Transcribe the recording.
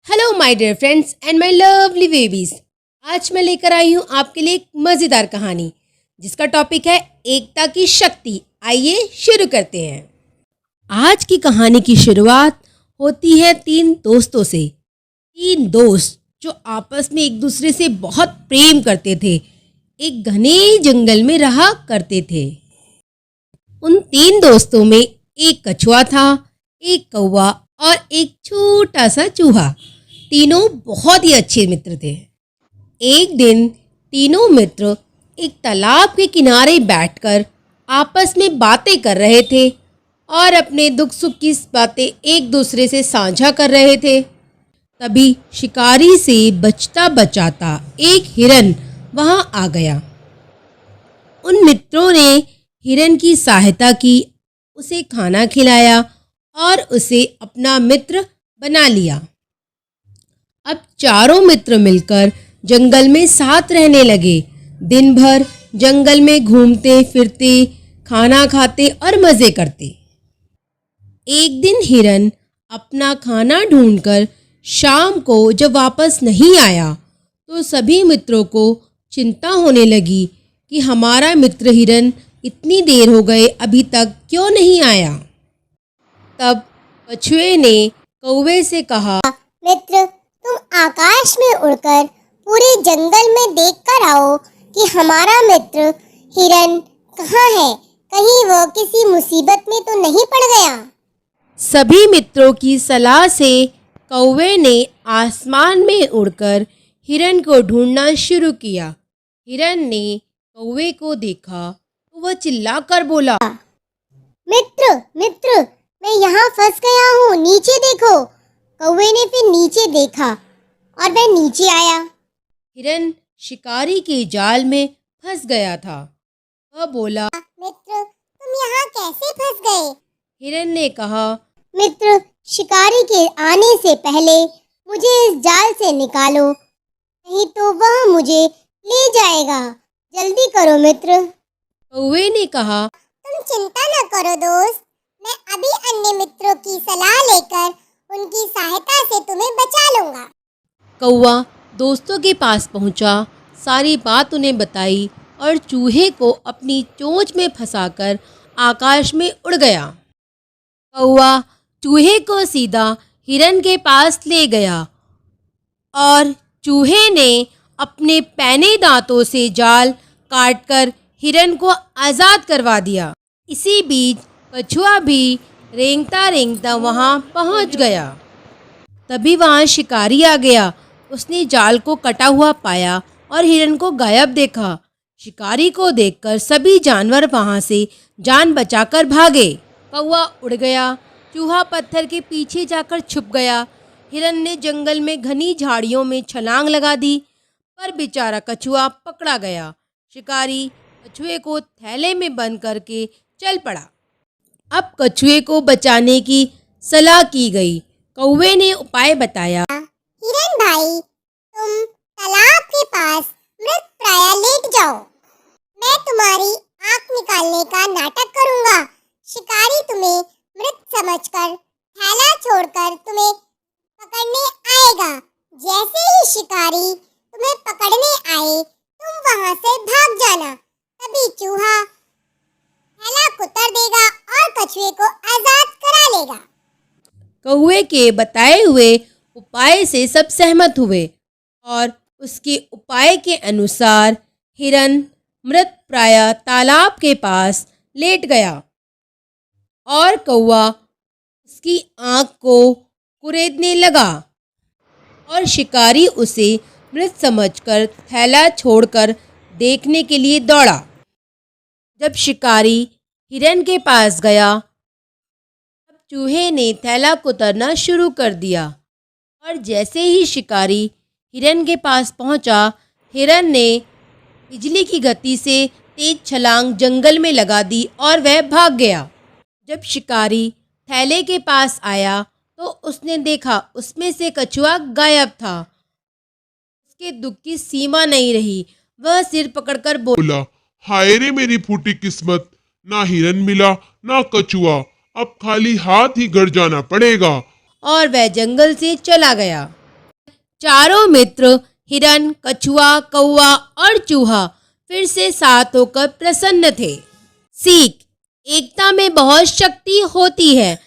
Hello my dear friends and my lovely babies. आज मैं लेकर आई हूँ आपके लिए एक मज़ेदार कहानी जिसका टॉपिक है एकता की शक्ति। आइए शुरू करते हैं। आज की कहानी की शुरुआत होती है तीन दोस्तों से। तीन दोस्त जो आपस में एक दूसरे से बहुत प्रेम करते थे, एक घने जंगल में रहा करते थे। उन तीन दोस्तों में एक कछुआ था, एक कौवा और एक छोटा सा चूहा। तीनों बहुत ही अच्छे मित्र थे। एक दिन तीनों मित्र एक तालाब के किनारे बैठकर आपस में बातें कर रहे थे और अपने दुख सुख की बातें एक दूसरे से साझा कर रहे थे। तभी शिकारी से बचता बचाता एक हिरन वहां आ गया। उन मित्रों ने हिरन की सहायता की, उसे खाना खिलाया और उसे अपना मित्र बना लिया। अब चारों मित्र मिलकर जंगल में साथ रहने लगे। दिन भर जंगल में घूमते फिरते, खाना खाते और मज़े करते। एक दिन हिरन अपना खाना ढूंढकर शाम को जब वापस नहीं आया तो सभी मित्रों को चिंता होने लगी कि हमारा मित्र हिरन इतनी देर हो गए अभी तक क्यों नहीं आया। तब कछुए ने कौवे से कहा, मित्र, तुम आकाश में उड़कर पूरे जंगल में देख कर आओ कि हमारा मित्र हिरन कहाँ है। कहीं वो किसी मुसीबत में तो नहीं पड़ गया। सभी मित्रों की सलाह से कौवे ने आसमान में उड़कर हिरन को ढूंढना शुरू किया। हिरन ने कौवे को देखा तो वह चिल्लाकर बोला, मित्र मित्र, मैं यहाँ फंस गया हूँ, नीचे देखो। कौवे ने फिर नीचे देखा और वह नीचे आया। हिरन शिकारी के जाल में फंस गया था। वह बोला, मित्र, तुम यहाँ कैसे फंस गए? हिरन ने कहा, मित्र, शिकारी के आने से पहले मुझे इस जाल से निकालो, नहीं तो वह मुझे ले जाएगा। जल्दी करो मित्र। कौवे ने कहा, तुम चिंता न करो दोस्त, मैं अभी अन्य मित्रों की सलाह लेकर उनकी सहायता से तुम्हें बचा लूंगा। कौवा दोस्तों के पास पहुंचा, सारी बात उन्हें बताई और चूहे को अपनी चोंच में फंसाकर आकाश में उड़ गया। कौवा चूहे को सीधा हिरन के पास ले गया और चूहे ने अपने पैने दांतों से जाल काटकर हिरन को आज़ाद करवा दिया। इसी बीच कछुआ भी रेंगता रेंगता वहां पहुंच गया। तभी वहां शिकारी आ गया। उसने जाल को कटा हुआ पाया और हिरन को गायब देखा। शिकारी को देखकर सभी जानवर वहां से जान बचाकर भागे। कौवा उड़ गया, चूहा पत्थर के पीछे जाकर छुप गया। हिरन ने जंगल में घनी झाड़ियों में छलांग लगा दी, पर बेचारा कछुआ पकड़ा गया। शिकारी कछुए को थैले में बंद करके चल पड़ा। अब कछुए को बचाने की सलाह की गई। कौवे ने उपाय बताया, हिरन भाई, तुम तालाब के पास मृत प्राय लेट जाओ। मैं तुम्हारी आंख निकालने का नाटक करूंगा। शिकारी तुम्हें मृत समझकर थैला छोड़कर तुम्हें पकड़ने आएगा। जैसे ही शिकारी तुम्हें पकड़ने आए, तुम वहां से भाग जाना। तभी चूहा थैला कुतर देगा और कछुए को आजाद करा लेगा। कौवे के बताए हुए उपाय से सब सहमत हुए और उसके उपाय के अनुसार हिरन मृत प्राय तालाब के पास लेट गया और कौवा उसकी आंख को कुरेदने लगा और शिकारी उसे मृत समझकर थैला छोड़कर देखने के लिए दौड़ा। जब शिकारी हिरन के पास गया, तब चूहे ने थैला कुतरना शुरू कर दिया और जैसे ही शिकारी हिरन के पास पहुंचा, हिरन ने बिजली की गति से तेज छलांग जंगल में लगा दी और वह भाग गया। जब शिकारी थैले के पास आया तो उसने देखा उसमें से कछुआ गायब था। उसके दुख की सीमा नहीं रही। वह सिर पकड़कर बोला, हाय रे मेरी फूटी किस्मत, ना हिरन मिला ना कछुआ, अब खाली हाथ ही घर जाना पड़ेगा। और वह जंगल से चला गया। चारों मित्र हिरन, कछुआ, कौवा और चूहा फिर से साथ होकर प्रसन्न थे। सीख: एकता में बहुत शक्ति होती है।